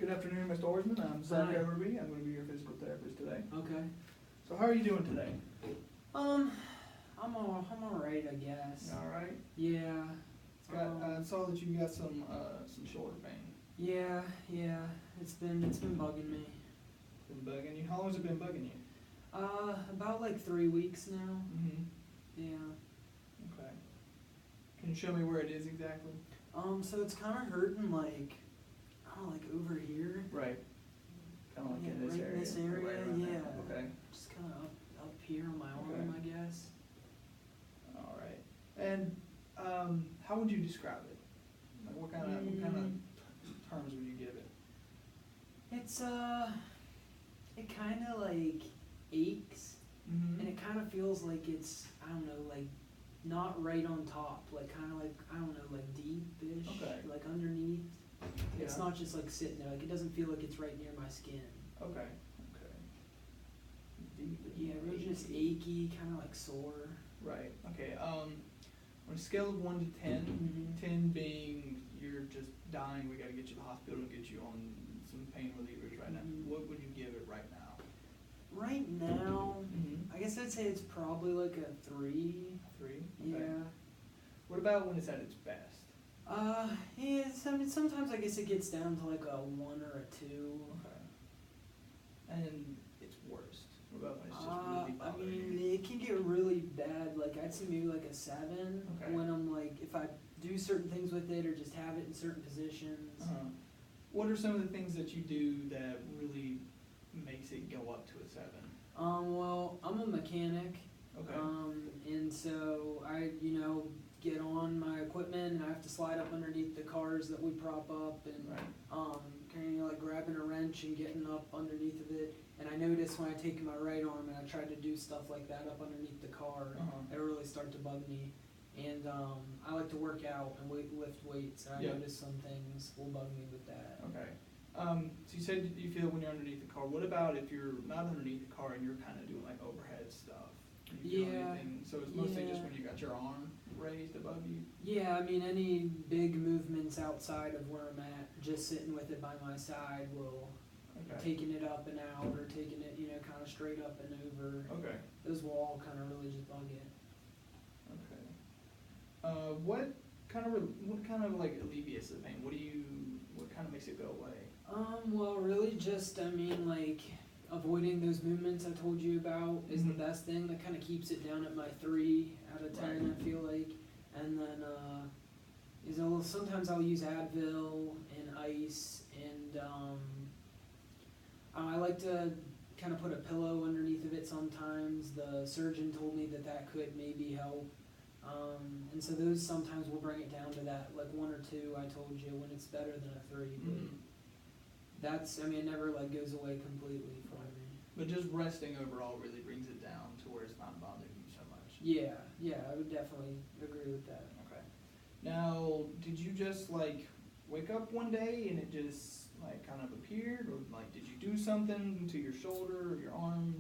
Good afternoon, Mr. Oarsman. I'm Zach Hi. Overby. I'm going to be your physical therapist today. Okay. So how are you doing today? I'm alright, I guess. All right. Yeah. I saw that you got some shoulder pain. Yeah. It's been bugging me. Been bugging you? How long has it been bugging you? About like 3 weeks now. Mm-hmm. Yeah. Okay. Can you show me where it is exactly? So it's kind of hurting like, I don't know, like over here. Right. Kind of like Yeah, in this right area. in this area, Right around there. yeah. Okay. Just kind of up here on my arm, Okay. I guess. All right. And how would you describe it? Like what kind of terms would you give it? It's it kind of like aches. Mm-hmm. And it kind of feels like it's, I don't know, like not right on top, like kind of like, I don't know, like deep-ish, Okay. like underneath. It's Yeah. not just like sitting there, like it doesn't feel like it's right near my skin. Okay. Okay. Deep. Yeah, really just achy, kind of like sore. Right. Okay. On a scale of 1 to 10, Mhm. 10 being you're just dying, we got to get you to the hospital and get you on some pain relievers right now. Mhm. What would you give it right now? Right now, Mm-hmm. I guess I'd say it's probably like a 3. 3. Okay. Yeah. What about when it's at its best? Yeah, I mean, sometimes I guess it gets down to like a 1 or a 2. Okay. And it's worst. What about when it's just really I bothering mean, you? it can get really bad. Like, I'd say maybe like a 7 Okay. when I'm like, if I do certain things with it or just have it in certain positions. Uh-huh. What are some of the things that you do that really makes it go up to a 7? Well, I'm a mechanic. Okay. And so I, get on my equipment and I have to slide up underneath the cars that we prop up and, Right. kind of like grabbing a wrench and getting up underneath of it. And I notice when I take my right arm and I try to do stuff like that up underneath the car, Uh-huh. it really start to bug me. And I like to work out and lift weights, and I Yeah. notice some things will bug me with that. Okay. So you said you feel it when you're underneath the car. What about if you're not underneath the car and you're kind of doing like overhead stuff? Do you feel Yeah. anything? So it's mostly just Yeah. when you got your arm raised above you? Yeah, I mean, any big movements outside of where I'm at, just sitting with it by my side will, Okay. taking it up and out or taking it, kind of straight up and over. Okay. Those will all kind of really just bug it. Okay. What kind of like alleviates the pain? What kind of makes it go away? Well, really just, I mean, like, abiling those movements I told you about is the Mhm. best thing. That kind of keeps it down at my 3 out of 10, Right. I feel like. And then, sometimes I'll use Advil and ice, and, I like to kind of put a pillow underneath of it sometimes. The surgeon told me that could maybe help. And so those sometimes will bring it down to that, like 1 or 2 I told you, when it's better than a 3. But Mhm. that's, I mean, it never like goes away completely for me. But just resting overall really brings it down to where it's not bothering you so much. Yeah, I would definitely agree with that. Okay. Now, did you just like wake up one day and it just like kind of appeared, or like did you do something to your shoulder or your arm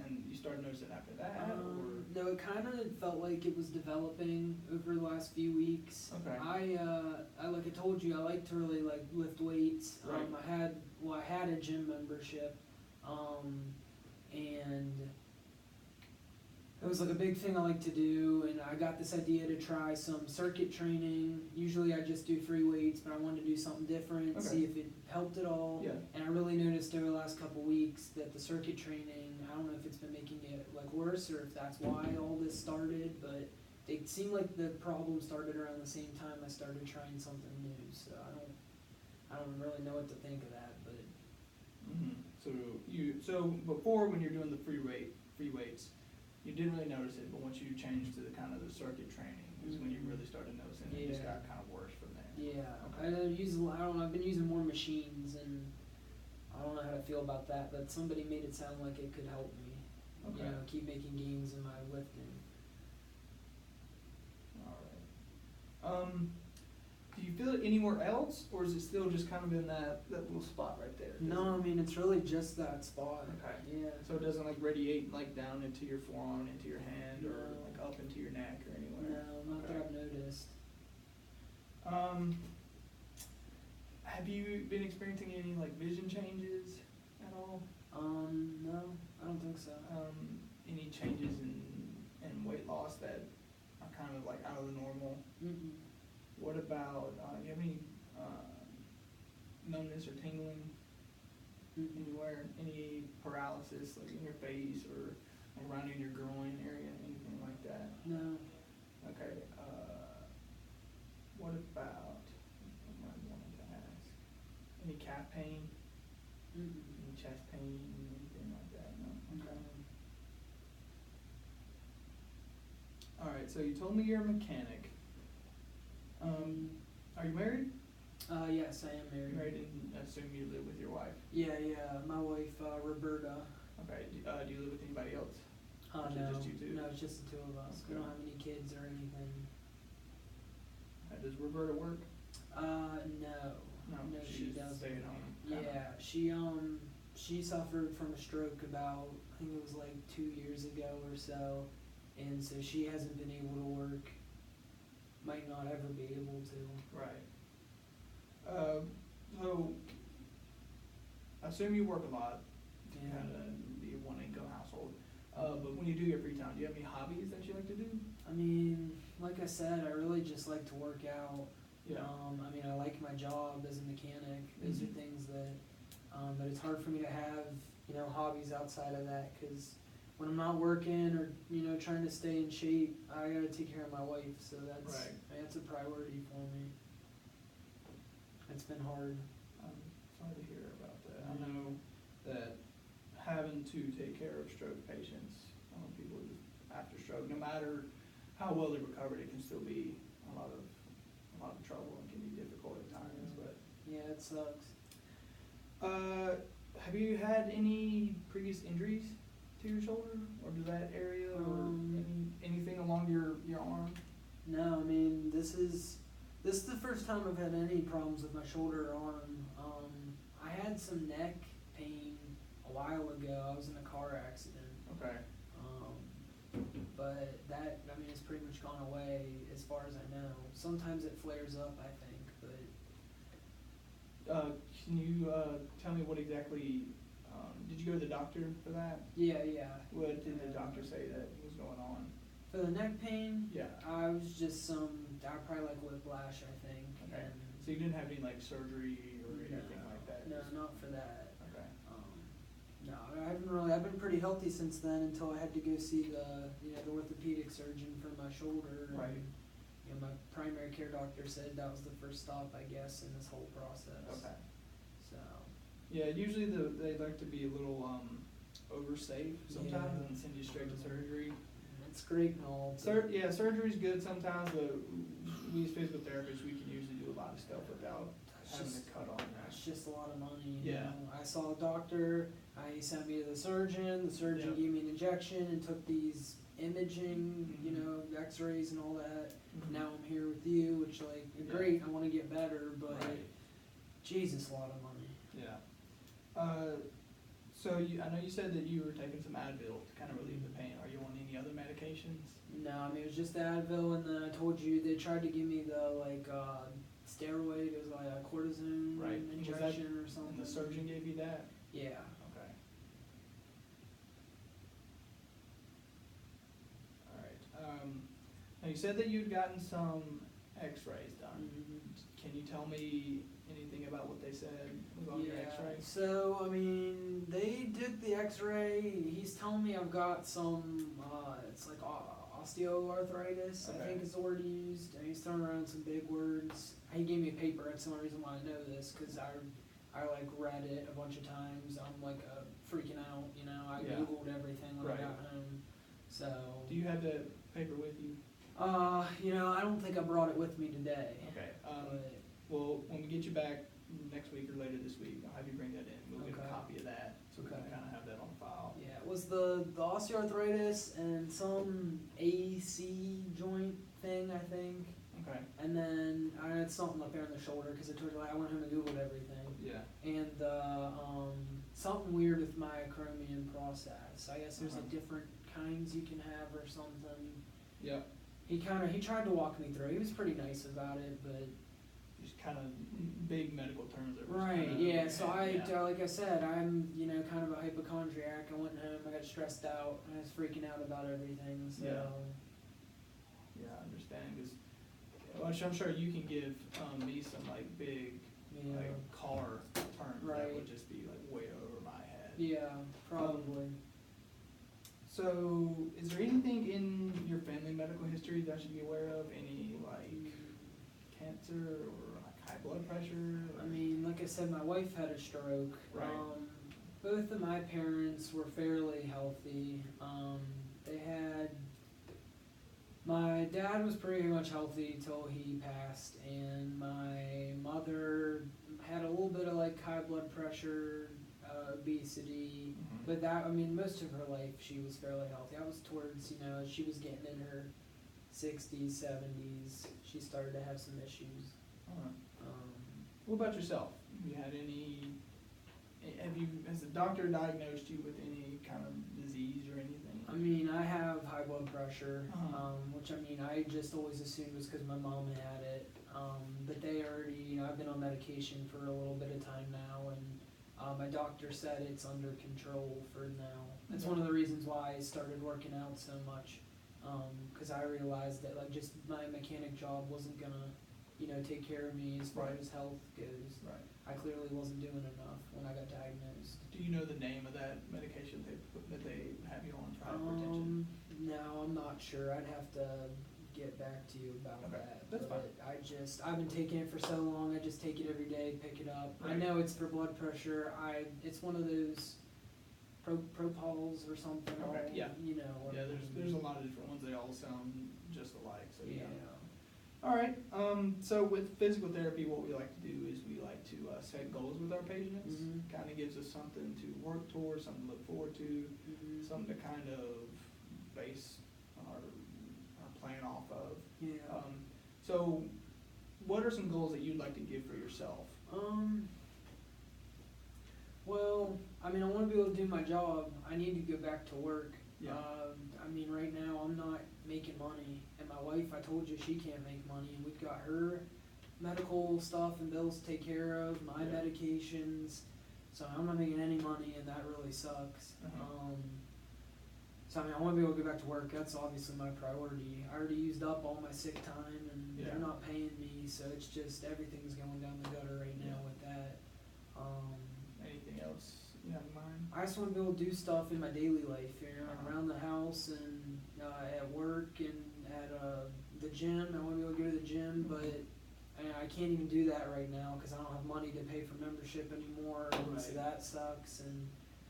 and you started noticing after that, or? No, it kind of felt like it was developing over the last few weeks. Okay. I like I told you, I like to really like lift weights. Right. I had a gym membership, and it was like a big thing I like to do, and I got this idea to try some circuit training. Usually I just do free weights, but I wanted to do something different, Okay. see if it helped at all. Yeah. And I really noticed over the last couple weeks that the circuit training, I don't know if it's been making it like worse or if that's why all this started, but it seemed like the problem started around the same time I started trying something new. So I don't really know what to think of that, but Mm-hmm. So before, when you're doing the free weights, you didn't really notice it, but once you changed to the kind of the circuit training is when you really started noticing it. It just Yeah. got kind of worse from there. yeah, Okay. I've been using more machines, and I don't know how to feel about that, but somebody made it sound like it could help me, Okay. keep making gains in my lifting. All right. Do you feel it anywhere else, or is it still just kind of in that little spot right there? No, I mean, it's really just that spot. Okay. Yeah. So it doesn't like radiate like down into your forearm, into your hand, or No. like up into your neck or anywhere? No, not that Okay. I've noticed. Have you been experiencing any like vision changes at all? No, I don't think so. Any changes in weight loss that are kind of like out of the normal? Mm-mm. What about, do you have any numbness or tingling Mm-mm. anywhere? Any paralysis like in your face or around in your groin area, anything like that? No. Okay. What about, I wanted to ask, any calf pain, Mm-mm. any chest pain, anything like that? No? Okay. All right, so you told me you're a mechanic. Are you married? Yes, I am married. Married, and I assume you live with your wife. Yeah, my wife, Roberta. Okay. Do you live with anybody else? Or is it No, just you two? no, it's just the two of us. We Okay. don't have any kids or anything. Does Roberta work? No. No, She just doesn't. stay at home. Yeah, she suffered from a stroke about, I think it was like 2 years ago or so, and so she hasn't been able to work. Might not ever be able to. Right. So, I assume you work a lot. Yeah. Kind of be a one-income household. But when you do your free time, do you have any hobbies that you like to do? I mean, like I said, I really just like to work out. Yeah. I mean, I like my job as a mechanic. Those Mhm. are things that, but it's hard for me to have, hobbies outside of that, because when I'm not working or, trying to stay in shape, I gotta take care of my wife, so that's, Right. that's a priority for me. It's been hard. I'm sorry to hear about that. I know that having to take care of stroke patients, people just after stroke, no matter how well they recovered, it can still be a lot of trouble and can be difficult at times. But Yeah, it sucks. have you had any previous injuries to your shoulder or to that area, or anything along your arm? No, I mean, this is the first time I've had any problems with my shoulder or arm. I had some neck pain a while ago. I was in a car accident. Okay. But that, I mean, it's pretty much gone away as far as I know. Sometimes it flares up, I think, but Can you tell me what exactly? Did you go to the doctor for that? yeah. What did the doctor say that was going on? For the neck pain, Yeah. I was just I probably like whiplash, I think. Okay. And So you didn't have any like surgery or anything No. like that? No, not for that. Okay. No, I haven't really. I've been pretty healthy since then until I had to go see the orthopedic surgeon for my shoulder. And, Right. my primary care doctor said that was the first stop, I guess, in this whole process. Okay. So. Yeah, usually they like to be a little over safe sometimes Yeah. and send you straight to surgery. It's great and all. But Surgery's good sometimes, but we as physical therapists, we can usually do a lot of stuff without it's having just, to cut on that. it's just a lot of money. Yeah. I saw a doctor. He sent me to the surgeon. The surgeon Yeah. gave me an injection and took these imaging, Mhm. X-rays and all that. Mhm. Now I'm here with you, which Yeah. great. I want to get better, but Right. Jesus, a lot of money. Yeah. So I know you said that you were taking some Advil to kind of relieve the pain. Are you on any other medications? No, I mean, it was just the Advil, and then I told you they tried to give me the steroid. It was like a cortisone Right. And was injection or something. And the surgeon gave you that? Yeah. Okay. All right. Now you said that you'd gotten some X-rays done. Mhm. Can you tell me anything about what they said was on your X-ray? So, I mean, they did the X-ray. He's telling me I've got some, it's like osteoarthritis, I Okay. think is the word he used. And he's throwing around some big words. He gave me a paper. That's the only reason why I know this, because I read it a bunch of times. I'm freaking out, I Yeah. Googled everything when Right. I got home. So, Do you have the paper with you? I don't think I brought it with me today. Okay. But, Well, when we get you back next week or later this week, I'll have you bring that in. We'll get a Okay. copy of that, so we can Okay. kind of have that on file. yeah, it was the osteoarthritis and some AC joint thing, I think. Okay. And then I had something up there in the shoulder because I told you I went home and Googled everything. Yeah. And something weird with my acromion process. I guess there's Uh-huh. different kinds you can have or something. Yep. He tried to walk me through. He was pretty nice about it, but just kind of big medical terms that was Right, kinda, yeah, so yeah. like I said, I'm, kind of a hypochondriac. I went home, I got stressed out, I was freaking out about everything, so. Yeah. Yeah, I understand, because I'm sure you can give me some like big Yeah, like car terms that Right. would just be like way over my head. yeah, probably. So, is there anything in your family medical history that I should be aware of? Any like cancer or like high blood pressure? I mean, like I said, my wife had a stroke. Right. Both of my parents were fairly healthy. My dad was pretty much healthy till he passed, and my mother had a little bit of like high blood pressure, obesity, Mhm. but most of her life she was fairly healthy. I was towards, as she was getting in her 60s, 70s, she started to have some issues. Alright. Um, What about yourself? You had any? Has the doctor diagnosed you with any kind of disease or anything? I have high blood pressure, Uh-huh. which I just always assumed was because my mom had it. But they already, I've been on medication for a little bit of time now, and my doctor said it's under control for now. That's one of the reasons why I started working out so much, because I realized that like just my mechanic job wasn't gonna, take care of me as far Right. as health goes. Right. I clearly wasn't doing enough when I got diagnosed. Do you know the name of that medication that they have you on for hypertension? No, I'm not sure. I'd have to get back to you about Okay, that. that's but I've been taking it for so long. I just take it every day, pick it up. I Right. know it's for blood pressure. It's one of those Propols or something. Okay, yeah. Or, Yeah, there's a lot of different ones. They all sound just alike. So yeah. All right. So with physical therapy, what we like to do is we like to set goals with our patients. Mhm. Kind of gives us something to work towards, something to look forward to, Mhm. something to kind of base our plan off of. Yeah. So what are some goals that you'd like to give for yourself? Well, I want to be able to do my job. I need to go back to work. Yeah. Right now I'm not making money, and my wife, I told you, she can't make money, and we've got her medical stuff and bills to take care of, my Yeah. medications, so I'm not making any money, and that really sucks. Uh-huh. So I want to be able to go back to work. That's obviously my priority. I already used up all my sick time, and Yeah. they're not paying me, so it's just everything's going down the gutter right now Yeah. with that. Anything else you have in mind? I just want to be able to do stuff in my daily life, Uh-huh. around the house and at work and at the gym. I want to be able to go to the gym, but I can't even do that right now because I don't have money to pay for membership anymore, and so Right. that sucks. And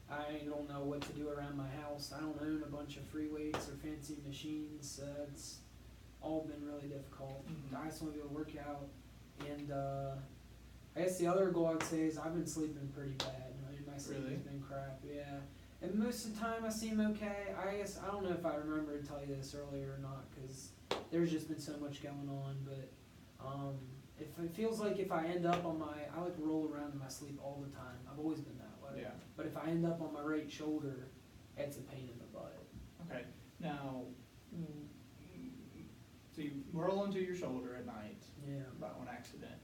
I don't know what to do around my house. I don't own a bunch of free weights or fancy machines, so it's all been really difficult. Mhm. I just want to be able to work out, and I guess the other goal I'd say is I've been sleeping pretty bad. My sleep Really? has been crap, yeah. And most of the time I seem okay. I guess, I don't know if I remember to tell you this earlier or not, because there's just been so much going on, but if it feels like if I end up on I like to roll around in my sleep all the time. I've always been that way. Yeah. But if I end up on my right shoulder, it's a pain in the butt. Okay. Now, so you roll onto your shoulder at night Yeah. by one accident.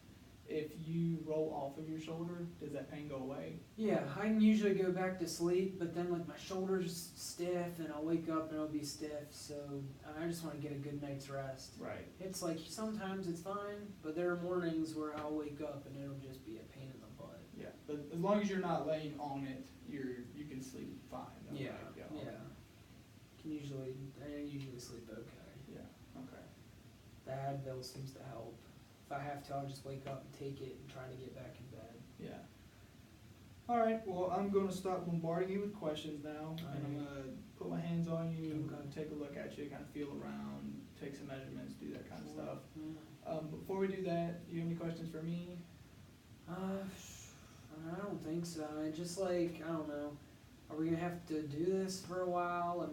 If you roll off of your shoulder, does that pain go away? Yeah, I can usually go back to sleep, but then like my shoulder's stiff and I'll wake up and it'll be stiff, so I just want to get a good night's rest. Right. It's like sometimes it's fine, but there are mornings where I'll wake up and it'll just be a pain in the butt. Yeah. But as long as you're not laying on it, you can sleep fine. Though, Yeah, right? yeah. I usually sleep okay. Yeah. Okay. The Advil seems to help. If I have to, I'll just wake up and take it and try to get back in bed. Yeah. All right. Well, I'm going to stop bombarding you with questions now, and I'm Alright. going to put my hands on you, Okay. take a look at you, kind of feel around, take some measurements, do that kind of stuff. Yeah. Before we do that, do you have any questions for me? I don't think so. I just like, I don't know. Are we gonna have to do this for a while?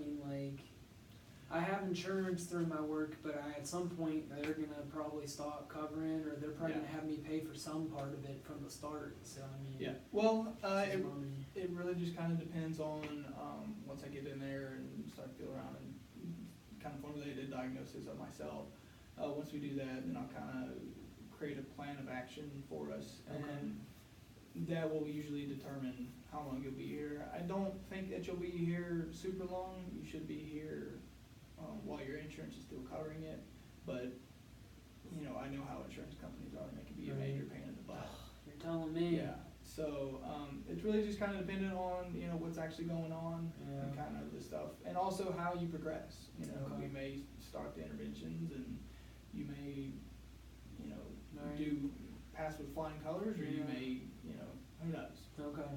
I have insurance through my work, but at some point they're gonna probably stop covering, or they're probably gonna have me pay for some part of it from the start. So Yeah. Well, it's money. it really just kind of depends on once I get in there and start to feel around and kind of formulate a diagnosis of myself. Once we do that, then I'll kind of create a plan of action for us, Okay. and that will usually determine how long you'll be here. I don't think that you'll be here super long. You should be here while your insurance is still covering it, but you know, I know how insurance companies are, and they can be a Right. major pain in the butt. You're telling me. Yeah, so, it's really just kind of dependent on, you know, what's actually going on and Yeah. kind of the stuff, and also how you progress. You know, Okay. we may start the interventions, and you may, you know, Right. do pass with flying colors, or you Yeah. may, you know, who knows? Okay.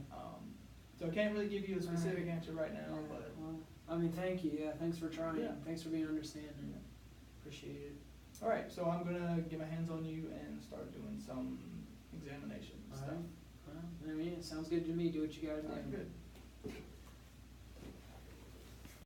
So I can't really give you a specific Alright. answer right now, Yeah, but well, I mean, thank you. Yeah, thanks for trying. Yeah. Thanks for being understanding. Yeah. Appreciate it. all right. So I'm gonna get my hands on you and start doing some examination All stuff. right. Well, I mean, it sounds good to me. Do what you gotta All right, do. good.